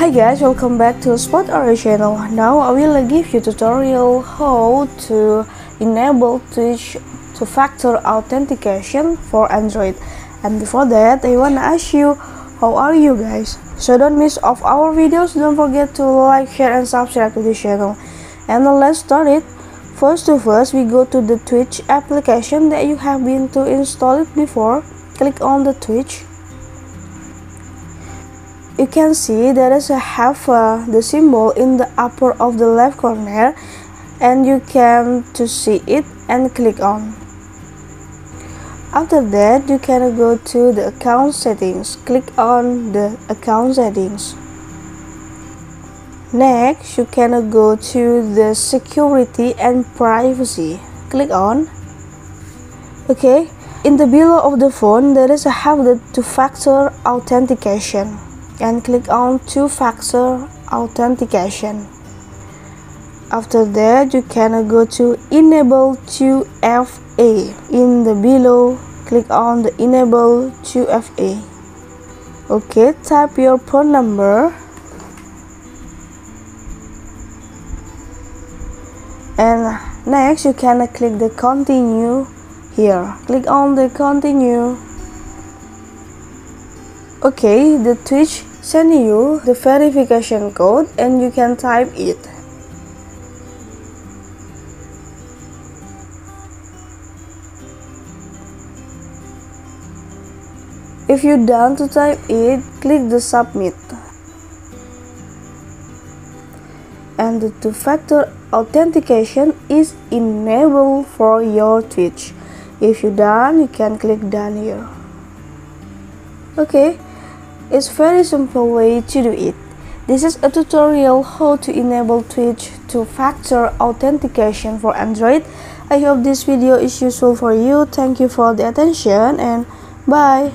Hi guys, welcome back to Spot Our channel. Now I will give you tutorial how to enable Twitch two-factor authentication for Android. And before that, I wanna ask you, how are you guys? So don't miss off our videos. Don't forget to like, share, and subscribe to the channel. And now let's start it. First, we go to the Twitch application that you have been to install it before. Click on the Twitch. You can see there is a the symbol in the upper of the left corner, and you can to see it and click on. After that, you can go to the account settings. Click on the account settings. Next, you can go to the security and privacy. Click on. Okay, in the below of the phone there is the two-factor authentication, and click on two-factor authentication. After that, you can go to enable 2FA. In the below, click on the enable 2FA. Okay, type your phone number and next you can click the continue here. Click on the continue. Okay, the Twitch send you the verification code and you can type it. If you're done to type it, click the submit. And the two-factor authentication is enabled for your Twitch. If you're done, you can click done here. Okay, it's very simple way to do it. This is a tutorial how to enable Twitch two-factor authentication for Android. I hope this video is useful for you. Thank you for the attention and bye.